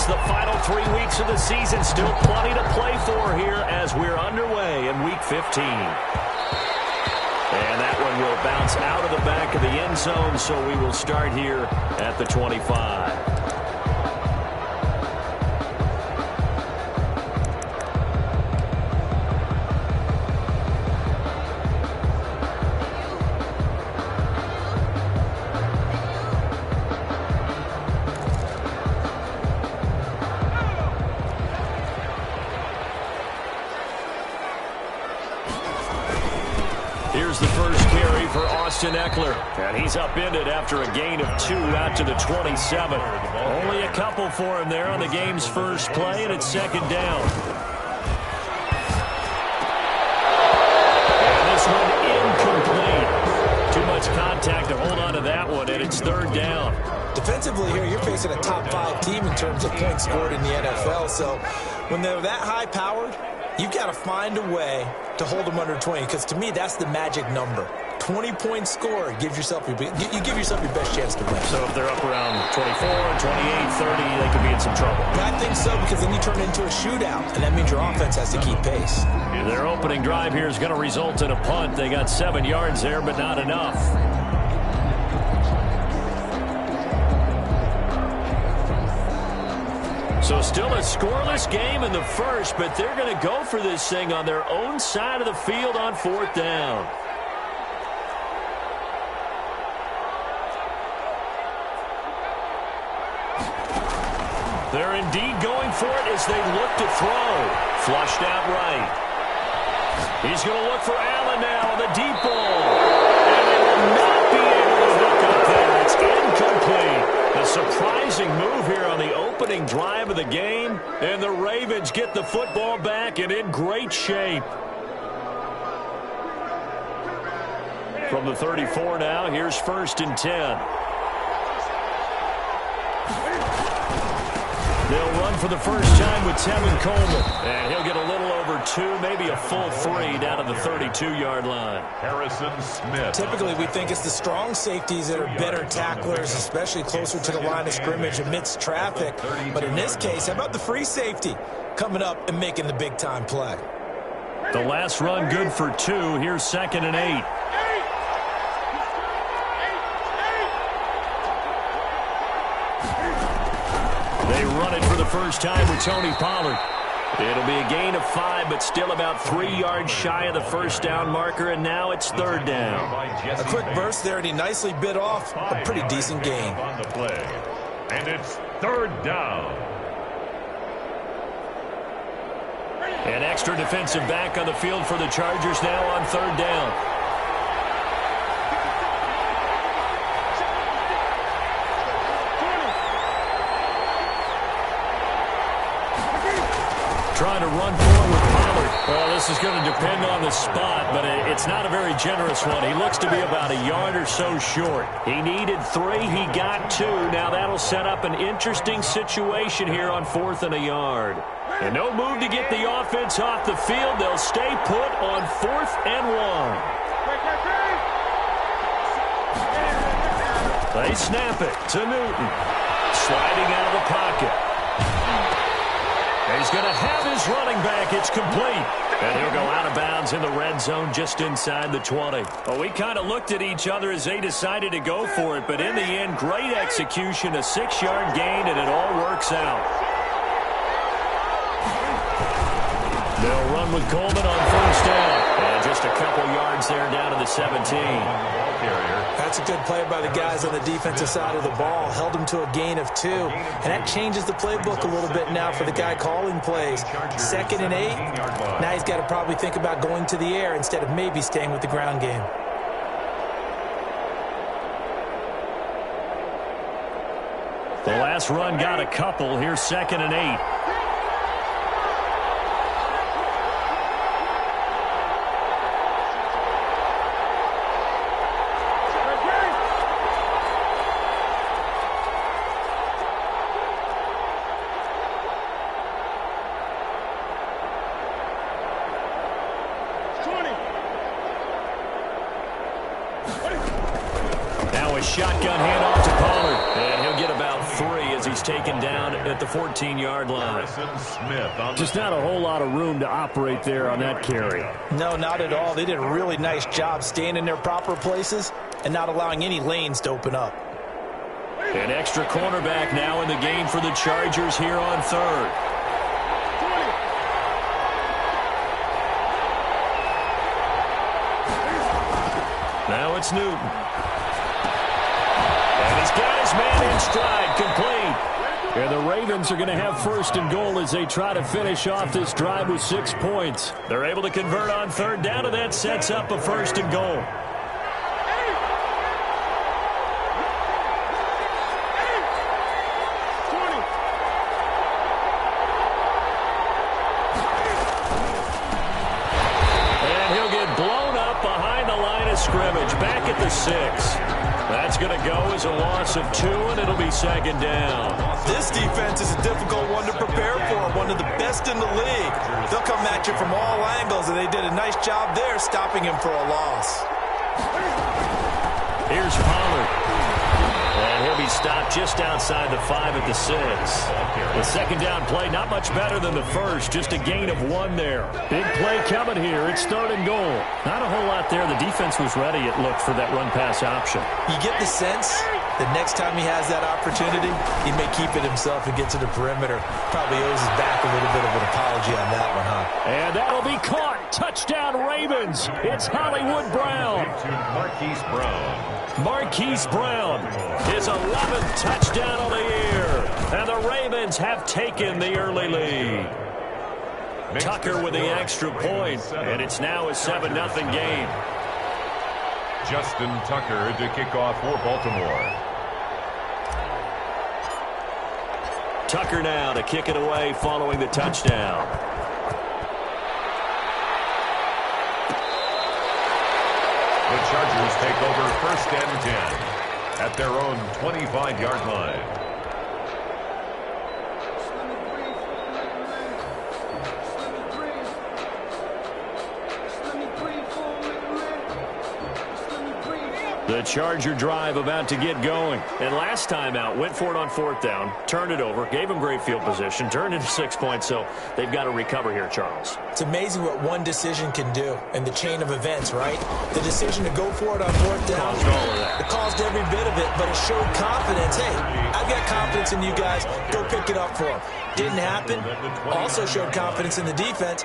the final 3 weeks of the season. Still plenty to play for here as we're underway in Week 15. And that one will bounce out of the back of the end zone, so we will start here at the 25. Here's the first carry for Austin Eckler. And he's upended after a gain of 2 out to the 27. Only a couple for him there on the game's first play, and it's second down. And this one incomplete. Too much contact to hold on to that one, and it's third down. Defensively here, you're facing a top 5 team in terms of points scored in the NFL. So when they're that high-powered, you've got to find a way to hold them under 20, because to me, that's the magic number. 20 points scored, you give yourself your best chance to win. So if they're up around 24, 28, 30, they could be in some trouble. I think so, because then you turn it into a shootout, and that means your offense has to keep pace. Their opening drive here is going to result in a punt. They got 7 yards there, but not enough. So still a scoreless game in the first, but they're going to go for this thing on their own side of the field on fourth down. They're indeed going for it as they look to throw. Flushed out right. He's going to look for Allen now on the deep ball. And they will not be able to hook up there. It's incomplete. A surprising move here on the opening drive of the game, and the Ravens get the football back and in great shape. From the 34 now, here's 1st and 10. They'll run for the first time with Tevin Coleman, and he'll get a little over 2, maybe a full 3 down to the 32-yard line. Harrison Smith. Typically, we think it's the strong safeties that are better tacklers, especially closer to the line of scrimmage amidst traffic. But in this case, how about the free safety coming up and making the big-time play? The last run good for 2. Here's 2nd and 8. They run it for the first time with Tony Pollard. It'll be a gain of 5, but still about 3 yards shy of the first down marker, and now it's third down. A quick burst there, and he nicely bit off a pretty decent gain. On the play. And it's third down. An extra defensive back on the field for the Chargers now on third down. Trying to run forward with Pollard. Well, this is going to depend on the spot, but it's not a very generous one. He looks to be about a yard or so short. He needed 3. He got 2. Now that'll set up an interesting situation here on 4th and a yard. And no move to get the offense off the field. They'll stay put on 4th and 1. They snap it to Newton. Sliding out of the pocket. He's going to have his running back. It's complete. And he'll go out of bounds in the red zone just inside the 20. Well, we kind of looked at each other as they decided to go for it. But in the end, great execution, a 6-yard gain, and it all works out. They'll run with Coleman on first down. And just a couple yards there down to the 17. That's a good play by the guys on the defensive side of the ball. Held him to a gain of 2. And that changes the playbook a little bit now for the guy calling plays. 2nd and 8. Now he's got to probably think about going to the air instead of maybe staying with the ground game. The last run got a couple. Here's 2nd and 8. Shotgun handoff to Pollard, and he'll get about 3 as he's taken down at the 14-yard line. Smith. Just not a whole lot of room to operate there on that carry. No, not at all. They did a really nice job staying in their proper places and not allowing any lanes to open up. An extra cornerback now in the game for the Chargers here on third. Now it's Newton. And he's got his man in stride, complete. And the Ravens are going to have first and goal as they try to finish off this drive with 6 points. They're able to convert on third down, and that sets up a first and goal. Scrimmage back at the 6. That's going to go as a loss of 2, and it'll be second down. This defense is a difficult one to prepare for, one of the best in the league. They'll come at you from all angles, and they did a nice job there stopping him for a loss. Here's Pollard. And he'll be stopped just outside the 5 at the 6. The second down play, not much better than the first, just a gain of 1 there. Big play coming here. It's third and goal. Not a whole lot there. The defense was ready, it looked, for that run-pass option. You get the sense that next time he has that opportunity, he may keep it himself and get to the perimeter. Probably owes his back a little bit of an apology on that one, huh? And that'll be caught. Touchdown, Ravens. It's Hollywood Brown. Marquise Brown. Marquise Brown, his 11th touchdown of the year. And the Ravens have taken the early lead. Tucker with the extra point, and it's now a 7-0 game. Justin Tucker to kick off for Baltimore. Tucker now to kick it away following the touchdown. The Chargers take over first and 10 at their own 25-yard line. The Charger drive about to get going. And last time out, went for it on fourth down, turned it over, gave them great field position, turned into 6 points, so they've got to recover here, Charles. It's amazing what one decision can do in the chain of events, right? The decision to go for it on fourth down, Caused all of that. It caused every bit of it, but it showed confidence. Hey, I've got confidence in you guys. Go pick it up for them. Didn't happen. Also showed confidence in the defense.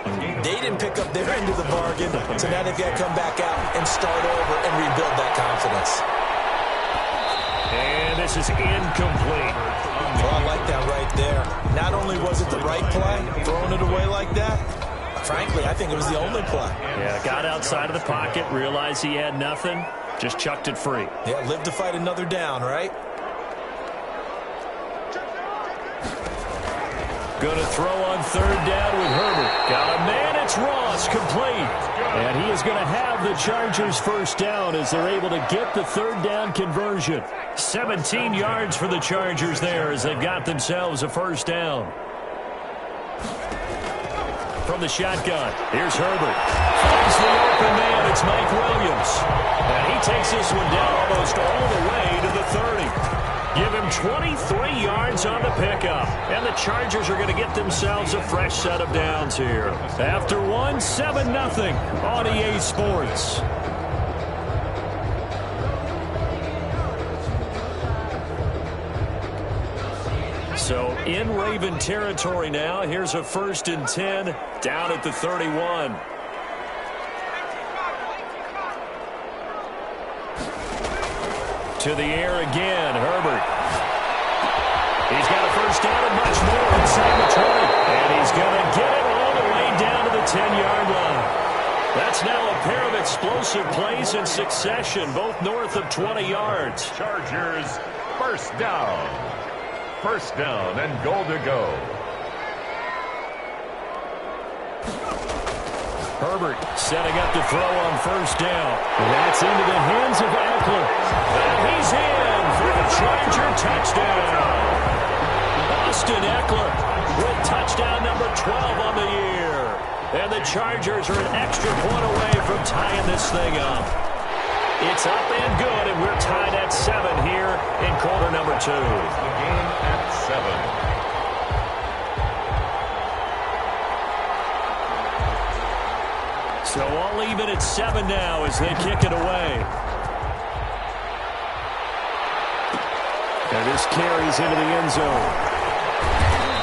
They didn't pick up their end of the bargain, so now they've got to come back out and start over and rebuild that confidence. And this is incomplete. Well, I like that right there. Not only was it the right play, throwing it away like that, frankly, I think it was the only play. Yeah, got outside of the pocket, realized he had nothing, just chucked it free. Yeah, live to fight another down, right? Going to throw on third down with Herbert. Got a man, it's Ross, complete. And he is going to have the Chargers first down as they're able to get the third down conversion. 17 yards for the Chargers there as they've got themselves a first down. From the shotgun, here's Herbert. Finds the open man, it's Mike Williams. And he takes this one down almost all the way to the 30. Give him 23 yards on the pickup. And the Chargers are going to get themselves a fresh set of downs here. After one, 7-0 on EA Sports. So in Raven territory now. Here's a first and 10 down at the 31. To the air again, Herbert. He's got a first down and much more inside the 20. And he's going to get it all the way down to the 10-yard line. That's now a pair of explosive plays in succession, both north of 20 yards. Chargers, first down. First down and goal to go. Herbert setting up to throw on first down. And that's into the hands of Eckler. And he's in for the Charger touchdown. Austin Eckler with touchdown number 12 on the year. And the Chargers are an extra point away from tying this thing up. It's up and good, and we're tied at 7 here in quarter number 2. The game at 7. So all even at 7 now as they kick it away. And this carries into the end zone.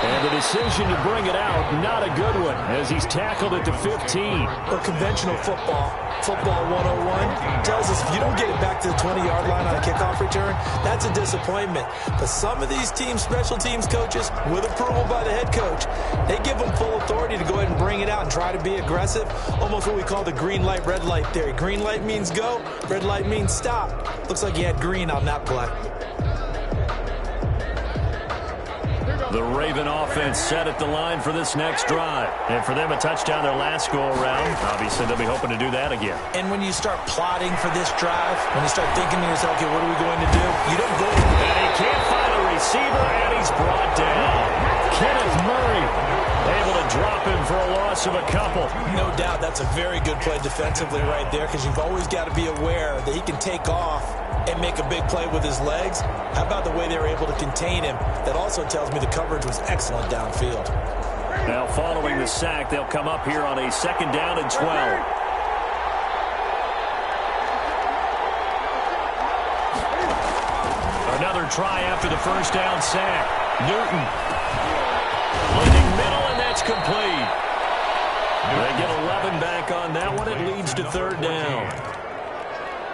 And the decision to bring it out, not a good one, as he's tackled it to 15. Well, conventional football 101, tells us if you don't get it back to the 20-yard line on a kickoff return, that's a disappointment. But some of these team special teams coaches, with approval by the head coach, they give them full authority to go ahead and bring it out and try to be aggressive, almost what we call the green light, red light theory. Green light means go, red light means stop. Looks like he had green on that play. The Raven offense set at the line for this next drive. And for them, a touchdown their last go-around. Obviously, they'll be hoping to do that again. And when you start plotting for this drive, when you start thinking to yourself, okay, what are we going to do? You don't go. And he can't find a receiver, and he's brought down. Kenneth Murray able to drop him for a loss of a couple. No doubt that's a very good play defensively right there, because you've always got to be aware that he can take off and make a big play with his legs. How about the way they were able to contain him? That also tells me the coverage was excellent downfield. Now following the sack, they'll come up here on a 2nd down and 12. Another try after the first down sack. Newton looking middle, and that's complete. They get 11 back on that one. It leads to 3rd down.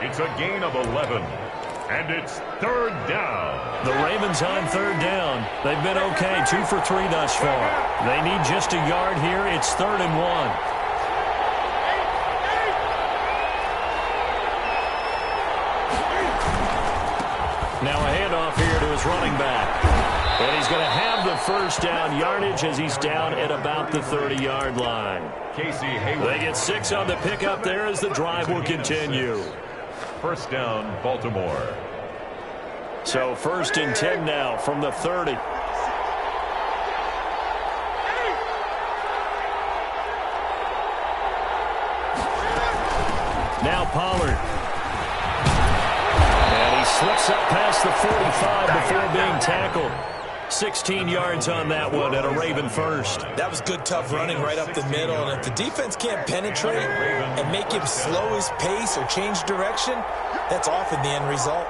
It's a gain of 11, and it's 3rd down. The Ravens on 3rd down. They've been okay, 2 for 3 thus far. They need just a yard here. It's 3rd and 1. Now a handoff here to his running back. And he's going to have the first down yardage as he's down at about the 30-yard line. Casey Hayward. They get 6 on the pickup there as the drive will continue. 1st down, Baltimore. So 1st and 10 now from the 30. Now Pollard. And he slips up past the 45 before being tackled. 16 yards on that one and a Raven first. That was good, tough running right up the middle. And if the defense can't penetrate and make him slow his pace or change direction, that's often the end result.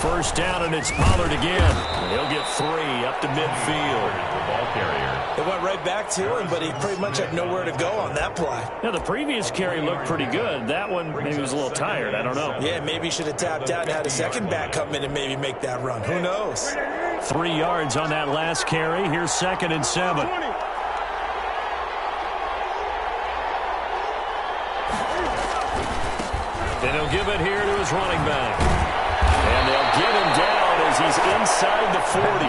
First down, and it's Pollard again. He'll get 3 up to midfield. The ball carrier. It went right back to him, but he pretty much had nowhere to go on that play. Now, the previous carry looked pretty good. That one, maybe was a little tired. I don't know. Yeah, maybe he should have tapped out and had a second back come in and maybe make that run. Who knows? 3 yards on that last carry. Here's 2nd and 7. And he'll give it here to his running back. And they'll get him down as he's inside the 40.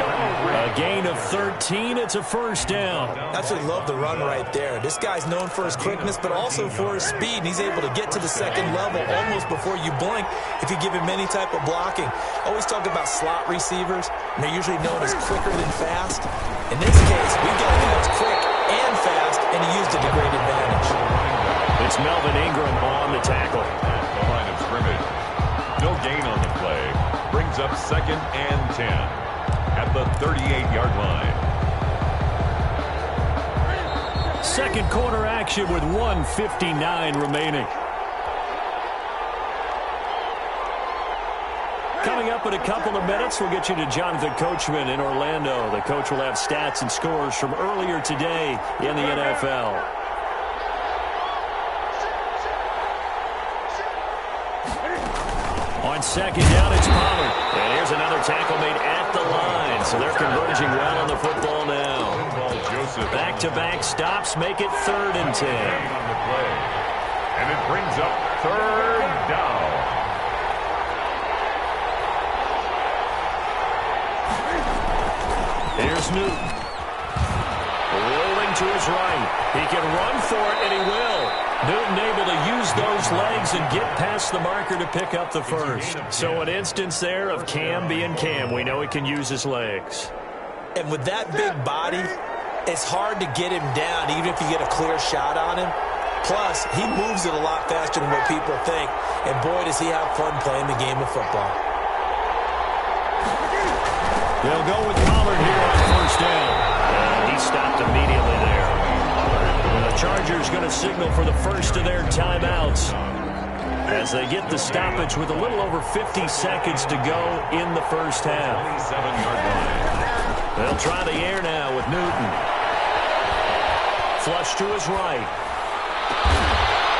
A gain of 13. It's a first down. Absolutely love the run right there. This guy's known for his quickness, but also for his speed. And he's able to get to the second level almost before you blink if you give him any type of blocking. Always talk about slot receivers, and they're usually known as quicker than fast. In this case, we've got a guy that's quick and fast, and he used it to great advantage. It's Melvin Ingram on the tackle. The line of scrimmage. No gain on the play. Brings up 2nd and 10 at the 38-yard line. Second quarter action with 1:59 remaining. Coming up in a couple of minutes, we'll get you to Jonathan Coachman in Orlando. The coach will have stats and scores from earlier today in the NFL. On 2nd down, it's Pollard. And here's another tackle made at the line. So they're converging well on the football now. Back-to-back stops make it 3rd and 10. On the play. And it brings up 3rd down. Here's Newton. Rolling to his right. He can run for it, and he will. Newton able to use those legs and get past the marker to pick up the first. So an instance there of Cam being Cam. We know he can use his legs. And with that big body, it's hard to get him down, even if you get a clear shot on him. Plus, he moves it a lot faster than what people think. And boy, does he have fun playing the game of football. They'll go with Pollard here on first down. He stopped immediately there. The Chargers going to signal for the first of their timeouts as they get the stoppage with a little over 50 seconds to go in the first half. 27-yard line. They'll try the air now with Newton. Flush to his right.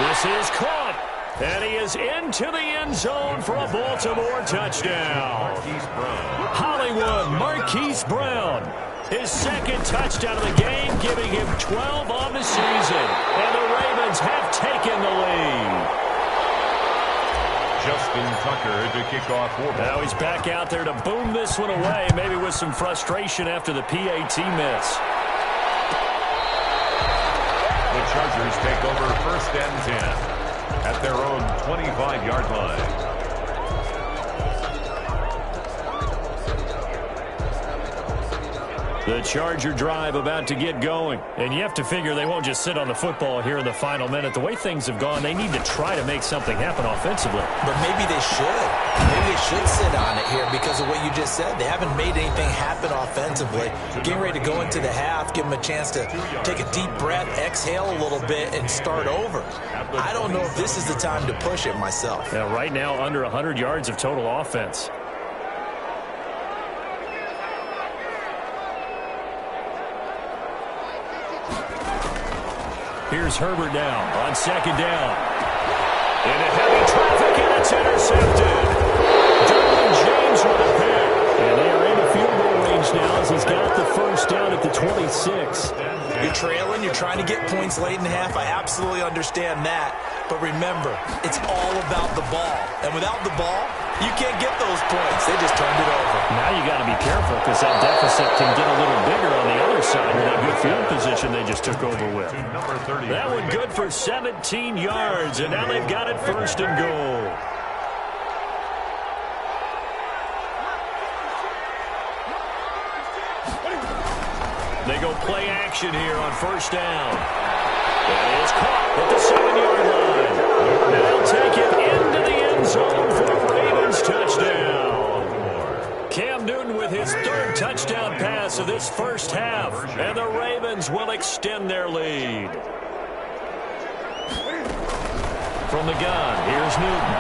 This is caught. And he is into the end zone for a Baltimore touchdown. Hollywood Marquise Brown. His second touchdown of the game, giving him 12 on the season. And the Ravens have taken the lead. Justin Tucker to kick off. Now he's back out there to boom this one away, maybe with some frustration after the PAT miss. The Chargers take over first and 10 at their own 25-yard line. The Charger drive about to get going. And you have to figure they won't just sit on the football here in the final minute. The way things have gone, they need to try to make something happen offensively. But maybe they should. Maybe they should sit on it here because of what you just said. They haven't made anything happen offensively. Getting ready to go into the half, give them a chance to take a deep breath, exhale a little bit, and start over. I don't know if this is the time to push it myself. Yeah, right now, under 100 yards of total offense. Here's Herbert now on second down. Into heavy traffic, and it's intercepted. Derwin James with a pick. And they are in field goal range now as he's got the first down at the 26. You're trailing, you're trying to get points late in the half. I absolutely understand that. But remember, it's all about the ball. And without the ball, you can't get those points. They just turned it over. Now you got to be careful because that deficit can get a little bigger on the other side with that good field position they just took over with. That one good for 17 yards, and now they've got it first and goal. They go play action here on first down. That is caught at the 7-yard line. They'll take it into the end zone for a Ravens touchdown. Cam Newton with his third touchdown pass of this first half. And the Ravens will extend their lead. From the gun, here's Newton.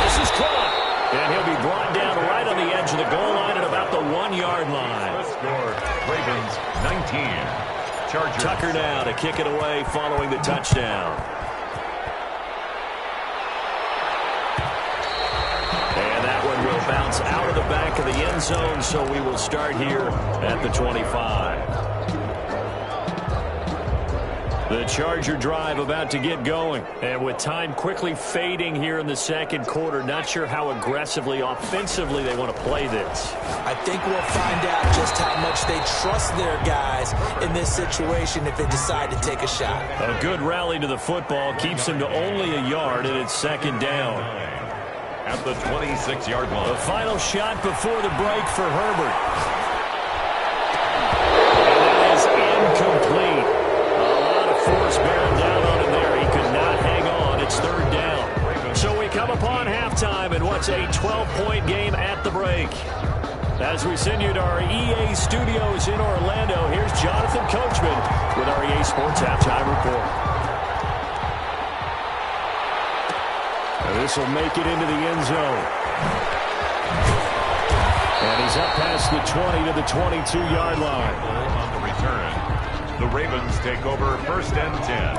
This is caught. And he'll be brought down right on the edge of the goal line at about the 1-yard line. Score, Ravens 19. Chargers. Tucker now to kick it away following the touchdown. And that one will bounce out of the back of the end zone, so we will start here at the 25. The Charger drive about to get going. And with time quickly fading here in the second quarter, not sure how aggressively, offensively they want to play this. I think we'll find out just how much they trust their guys in this situation if they decide to take a shot. A good rally to the football keeps them to only a yard, and it's second down. At the 26-yard line. The final shot before the break for Herbert. And that is incomplete. Force bearing down on him there. He could not hang on. It's third down. So we come upon halftime in what's a 12-point game at the break. As we send you to our EA studios in Orlando, here's Jonathan Coachman with our EA Sports Halftime Report. This will make it into the end zone. And he's up past the 20 to the 22-yard line. On the return. The Ravens take over first and 10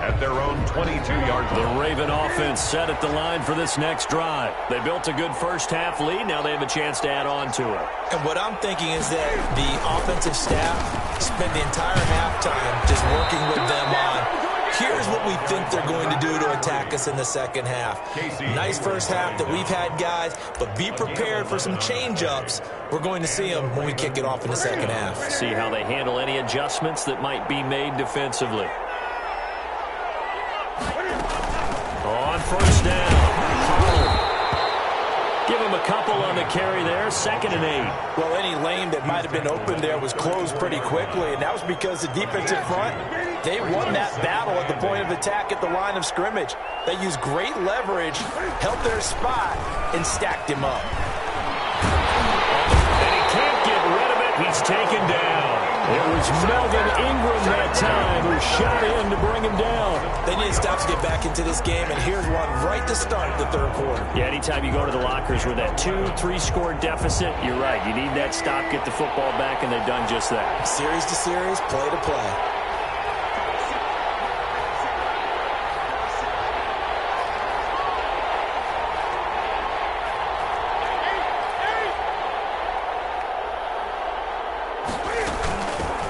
at their own 22-yard line. The Raven offense set at the line for this next drive. They built a good first-half lead. Now they have a chance to add on to it. And what I'm thinking is that the offensive staff spent the entire halftime just working with them on, here's what we think they're going to do to attack us in the second half. Nice first half that we've had, guys, but be prepared for some change-ups. We're going to see them when we kick it off in the second half. See how they handle any adjustments that might be made defensively. On first down, give him a couple on the carry there, 2nd and 8. Well, any lane that might have been open there was closed pretty quickly, and that was because the defensive front, they won that battle at the point of attack at the line of scrimmage. They used great leverage, held their spot, and stacked him up. And he can't get rid of it. He's taken down. It was Melvin Ingram that time who shot in to bring him down. They need to stop to get back into this game, and here's one right to start the third quarter. Yeah, anytime you go to the lockers with that 2-3 score deficit, you're right. You need that stop, get the football back, and they've done just that. Series to series, play to play.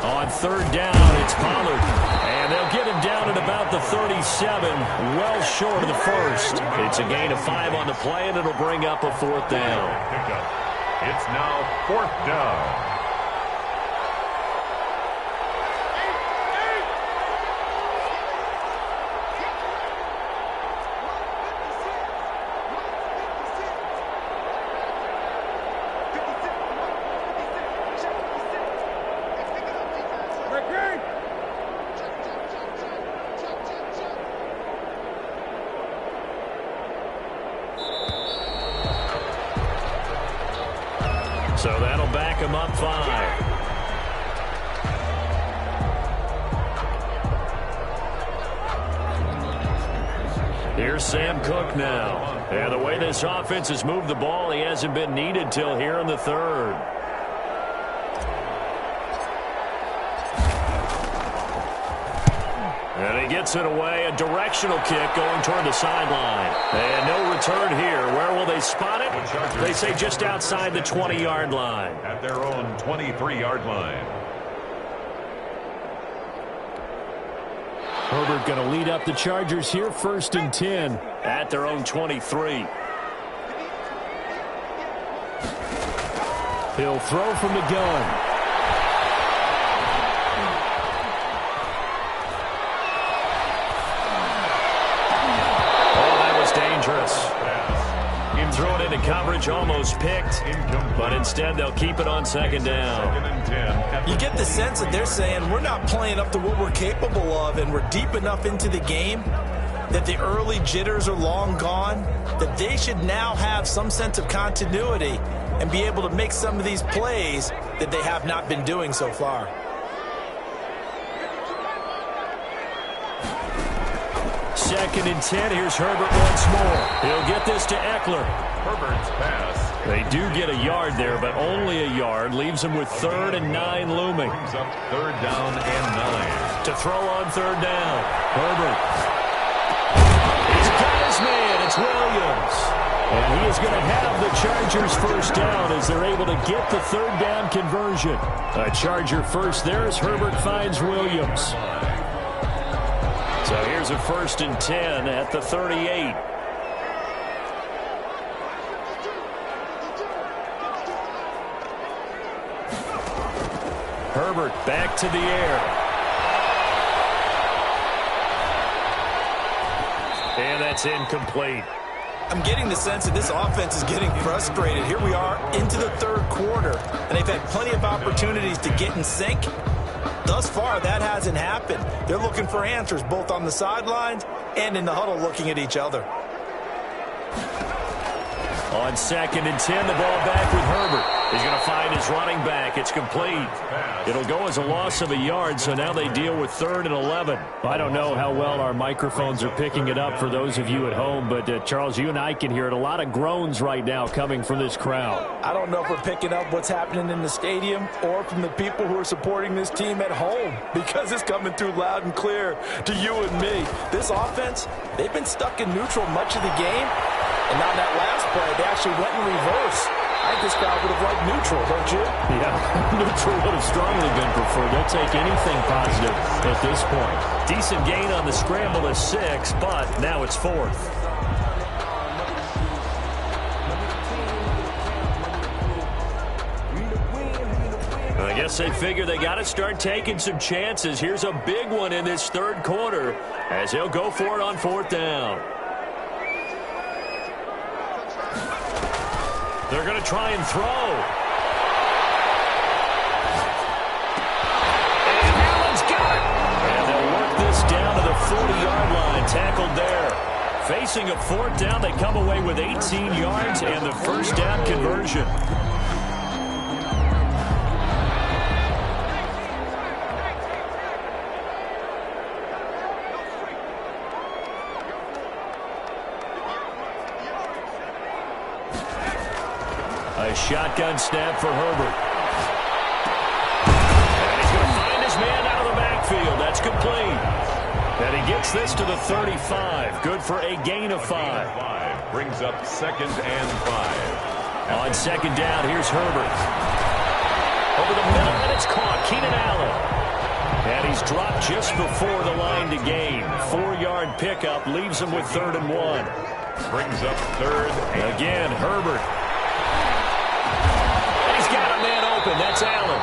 On 3rd down, it's Pollard. And they'll get him down at about the 37, well short of the first. It's a gain of 5 on the play, and it'll bring up a 4th down. It's now 4th down. So that'll back him up 5. Here's Sam Cook now. And the way this offense has moved the ball, he hasn't been needed till here in the 3rd. And he gets it away, a directional kick going toward the sideline. And no return here. Where will they spot it? They say just outside the 20-yard line. At their own 23-yard line. Herbert going to lead up the Chargers here, 1st and 10 at their own 23. He'll throw from the gun. Throw it into coverage, almost picked, but instead they'll keep it on 2nd down. You get the sense that they're saying we're not playing up to what we're capable of, and we're deep enough into the game that the early jitters are long gone, that they should now have some sense of continuity and be able to make some of these plays that they have not been doing so far. Second and 10. Here's Herbert once more. He'll get this to Eckler. Herbert's pass. They do get a yard there, but only a yard. Leaves them with 3rd and 9 looming. Brings up 3rd down and 9. To throw on 3rd down. Herbert. He's got his man. It's Williams. And he is going to have the Chargers 1st down as they're able to get the 3rd down conversion. A Charger first there as Herbert finds Williams. So here's a 1st and 10 at the 38. Herbert back to the air. And that's incomplete. I'm getting the sense that this offense is getting frustrated. Here we are into the 3rd quarter, and they've had plenty of opportunities to get in sync. Thus far, that hasn't happened. They're looking for answers both on the sidelines and in the huddle looking at each other. On 2nd and 10, the ball back with Herbert. He's going to find his running back. It's complete. It'll go as a loss of a yard, so now they deal with 3rd and 11. I don't know how well our microphones are picking it up for those of you at home, but Charles, you and I can hear it. A lot of groans right now coming from this crowd. I don't know if we're picking up what's happening in the stadium or from the people who are supporting this team at home, because it's coming through loud and clear to you and me. This offense, they've been stuck in neutral much of the game, and on that last play, they actually went in reverse. I think this crowd would have liked neutral, don't you? Yeah, neutral would have strongly been preferred. They'll take anything positive at this point. Decent gain on the scramble is 6, but now it's 4th. I guess they figure they got to start taking some chances. Here's a big one in this 3rd quarter as he'll go for it on 4th down. They're going to try and throw. And Allen's got it. And they'll work this down to the 40-yard line. Tackled there. Facing a fourth down, they come away with 18 yards and the first down conversion. A shotgun snap for Herbert. And he's going to find his man out of the backfield. That's complete. And he gets this to the 35. Good for a gain of 5. Brings up 2nd and 5. On second down, here's Herbert. Over the middle, and it's caught. Keenan Allen. And he's dropped just before the line to gain. 4-yard pickup leaves him with 3rd and 1. Brings up 3rd. Again, Herbert. Open. That's Allen.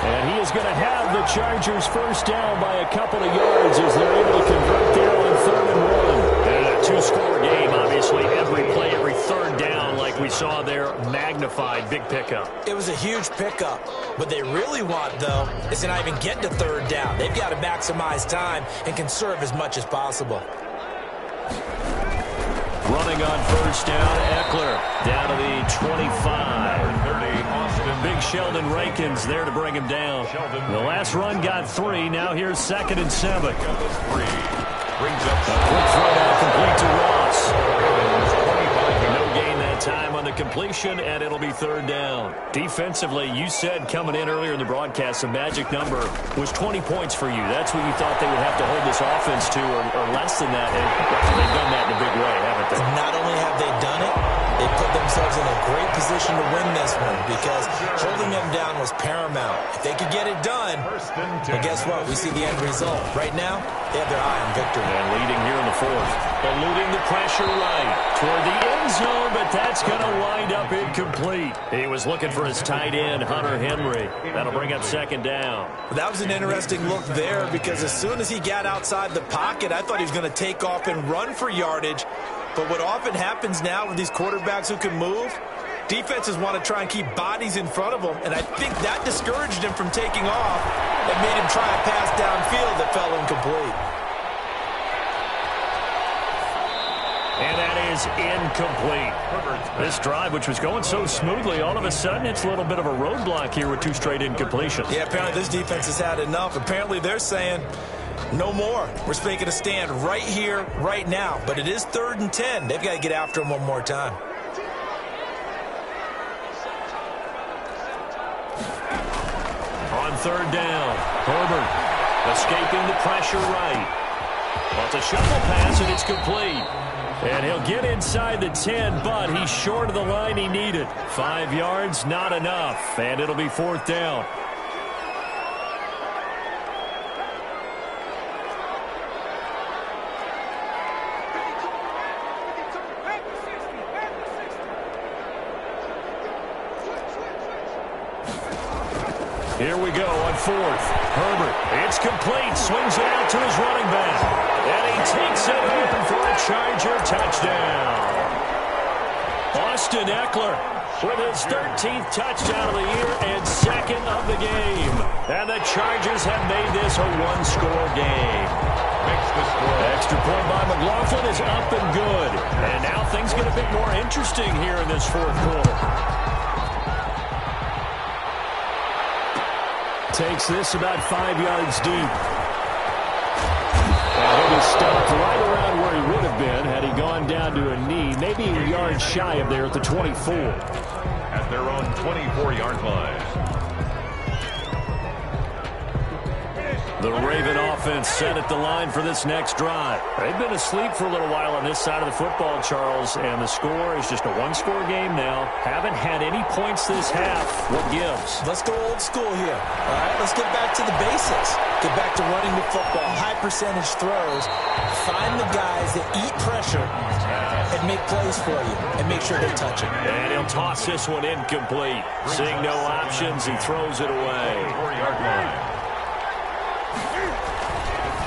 And he is going to have the Chargers first down by a couple of yards as they're able to convert there on 3rd and 1. And a 2-score game, obviously. Every play, every third down, like we saw there, magnified. Big pickup. It was a huge pickup. What they really want, though, is to not even get to 3rd down. They've got to maximize time and conserve as much as possible. Running on first down, Eckler down to the 25. 30, Austin. Big Sheldon Rankins there to bring him down. The last run got 3. Now here's 2nd and 7. 3. Brings up a quick throw down complete to Ross. No gain that time on the completion, and it'll be 3rd down. Defensively, you said coming in earlier in the broadcast, the magic number was 20 points for you. That's what you thought they would have to hold this offense to, or less than that. And they've done that in a big way, haven't they? Not only have they done it, they put themselves in a great position to win this one because holding them down was paramount. If they could get it done, well, guess what? We see the end result. Right now, they have their eye on victory. And leading here in the 4th. Eluding the pressure right toward the end zone, but that's going to wind up incomplete. He was looking for his tight end, Hunter Henry. That'll bring up 2nd down. That was an interesting look there because as soon as he got outside the pocket, I thought he was going to take off and run for yardage. But what often happens now with these quarterbacks who can move, defenses want to try and keep bodies in front of them, and I think that discouraged him from taking off and made him try a pass downfield that fell incomplete. And that is incomplete. This drive, which was going so smoothly, all of a sudden it's a little bit of a roadblock here with 2 straight incompletions. Yeah, apparently this defense has had enough. Apparently they're saying, no more. We're making a stand right here, right now. But it is 3rd and 10. They've got to get after him one more time. On 3rd down, Herbert escaping the pressure right. Well, it's a shuffle pass, and it's complete. And he'll get inside the 10, but he's short of the line he needed. 5 yards, not enough, and it'll be 4th down. Here we go on 4th. Herbert, it's complete, swings it out to his running back. And he takes it open for a Charger touchdown. Austin Eckler with his 13th touchdown of the year and 2nd of the game. And the Chargers have made this a 1-score game. Makes the score. Extra point by McLaughlin is up and good. And now things get a bit more interesting here in this 4th quarter. Takes this about 5 yards deep. And he'll be stopped right around where he would have been had he gone down to a knee, maybe a yard shy of there at the 24. At their own 24-yard line. The Raven offense set at the line for this next drive. They've been asleep for a little while on this side of the football, Charles, and the score is just a 1-score game now. Haven't had any points this half. What gives? Let's go old school here. All right, let's get back to the basics. Get back to running the football, high percentage throws. Find the guys that eat pressure and make plays for you and make sure they touch it. And he'll toss this one incomplete. Seeing no options, he throws it away. 4-yard line.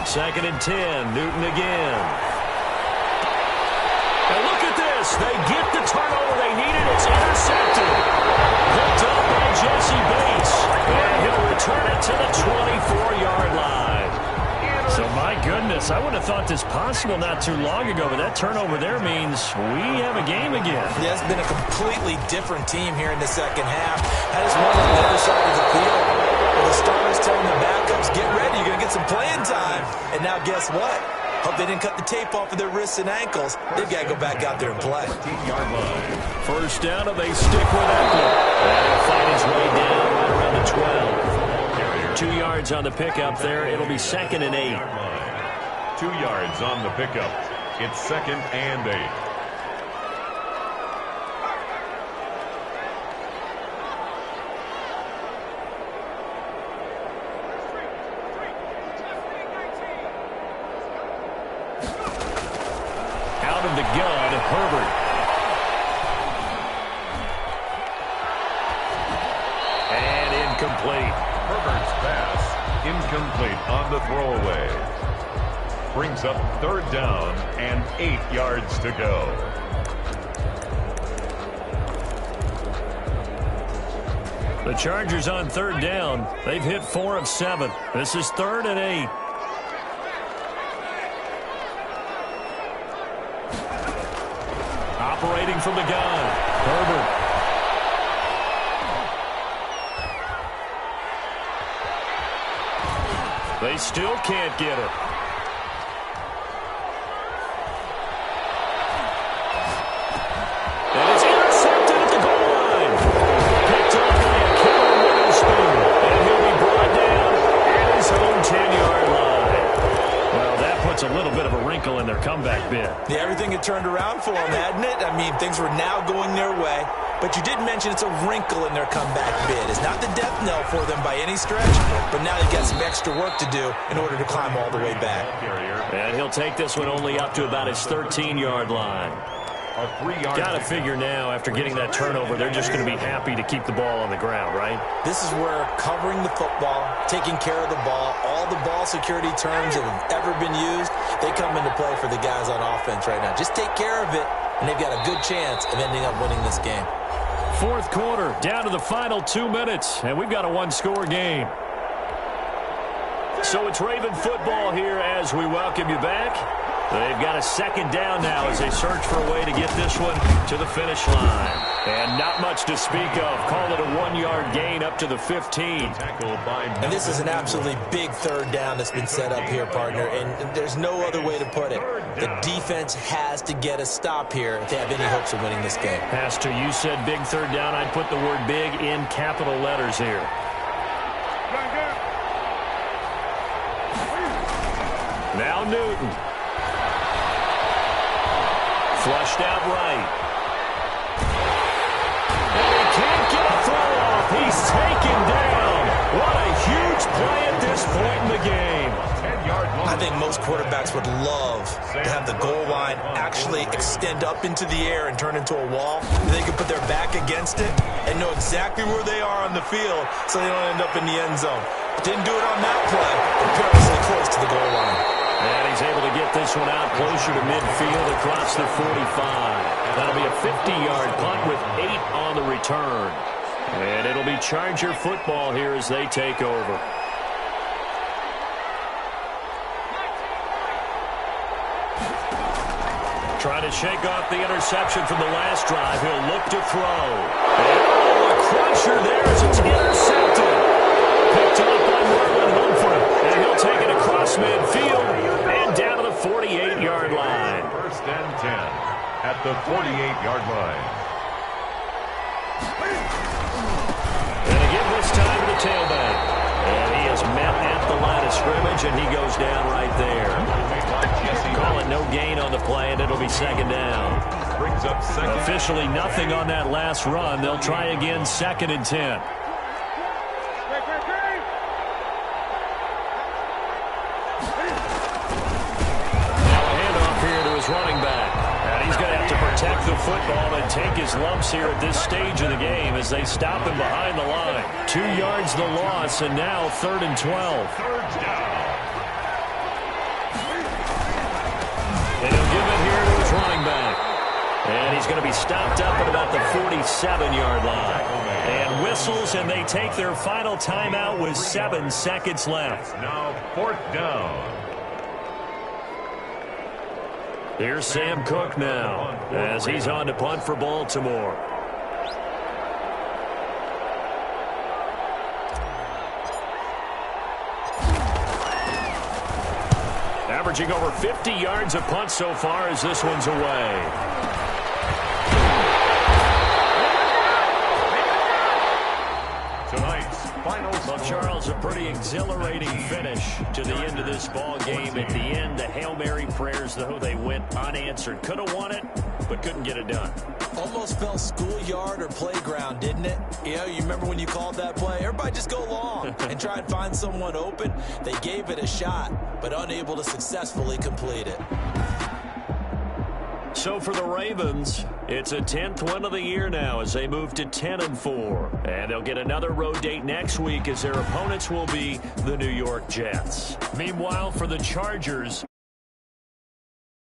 2nd and 10, Newton again. And look at this. They get the turnover they needed. It's intercepted. Jesse Bates. And he'll return it to the 24-yard line. So, my goodness, I wouldn't have thought this possible not too long ago, but that turnover there means we have a game again. Yeah, it's been a completely different team here in the second half. I just wonder on the other side of the field, where the starters telling the backups, get ready, you're going to get some playing time. And now guess what? Hope they didn't cut the tape off of their wrists and ankles. They've got to go back out there and play. 14-yard line. First down, and they stick with Eckler. And he'll find his way down right around the 12. 2 yards on the pickup there. It'll be 2nd and 8. 2 yards on the pickup. It's 2nd and 8. Out of the gun, Herbert. And incomplete. Herbert's pass incomplete on the throwaway. Brings up 3rd down and 8 yards to go. The Chargers on 3rd down. They've hit 4 of 7. This is 3rd and 8. Operating from the gun, Herbert. They still can't get it. And it's intercepted at the goal line. Picked up by a Kevin Witherspoon. And he'll be brought down at his own 10-yard line. Well, that puts a little bit of a wrinkle in their comeback bid. Yeah, everything had turned around for them, hadn't it? I mean, things were now going their way. But you did mention it's a wrinkle in their comeback bid. It's not the death knell for them by any stretch, but now they've got some extra work to do in order to climb all the way back. And he'll take this one only up to about his 13-yard line. Got to figure now, after getting that turnover, they're just going to be happy to keep the ball on the ground, right? This is where covering the football, taking care of the ball, all the ball security terms that have ever been used, they come into play for the guys on offense right now. Just take care of it, and they've got a good chance of ending up winning this game. 4th quarter, down to the final 2 minutes, and we've got a one-score game. So it's Raven football here as we welcome you back. They've got a 2nd down now as they search for a way to get this one to the finish line. And not much to speak of. Call it a 1-yard gain up to the 15. And this is an absolutely big 3rd down that's been set up here, partner, and there's no other way to put it. The defense has to get a stop here if they have any hopes of winning this game. Pastor, you said big 3rd down. I'd put the word big in capital letters here. Now Newton. Flushed out right. And they can't get a throw off. He's taken down. What a huge play at this point in the game. I think most quarterbacks would love to have the goal line actually extend up into the air and turn into a wall. They can put their back against it and know exactly where they are on the field so they don't end up in the end zone. Didn't do it on that play, but perilously close to the goal line. And he's able to get this one out closer to midfield across the 45. That'll be a 50-yard punt with 8 on the return. And it'll be Charger football here as they take over. Trying to shake off the interception from the last drive. He'll look to throw. And a crusher there as it's intercepted. Picked up by Marlon Humphrey. And he'll take it across midfield and down to the 48-yard line. 1st and 10 at the 48-yard line. And again this time to the tailback. And he is met at the line of scrimmage, and he goes down right there. Call it no gain on the play, and it'll be 2nd down. Brings up 2nd. Officially nothing on that last run. They'll try again 2nd and 10. Running back. And he's going to have to protect the football and take his lumps here at this stage of the game as they stop him behind the line. 2 yards the loss, and now 3rd and 12. 3rd down. And he'll give it here to his running back. And he's going to be stopped up at about the 47-yard line. And whistles, and they take their final timeout with 7 seconds left. Now 4th down. Here's Sam Cook now as he's on to punt for Baltimore. Averaging over 50 yards a punt so far as this one's away. Well, Charles, a pretty exhilarating finish to the end of this ball game. At the end, the Hail Mary prayers, though, they went unanswered. Could have won it, but couldn't get it done. Almost felt schoolyard or playground, didn't it? You know, you remember when you called that play? Everybody just go long and try and find someone open. They gave it a shot, but unable to successfully complete it. So for the Ravens, it's a 10th win of the year now as they move to 10-4. And they'll get another road date next week as their opponents will be the New York Jets. Meanwhile, for the Chargers,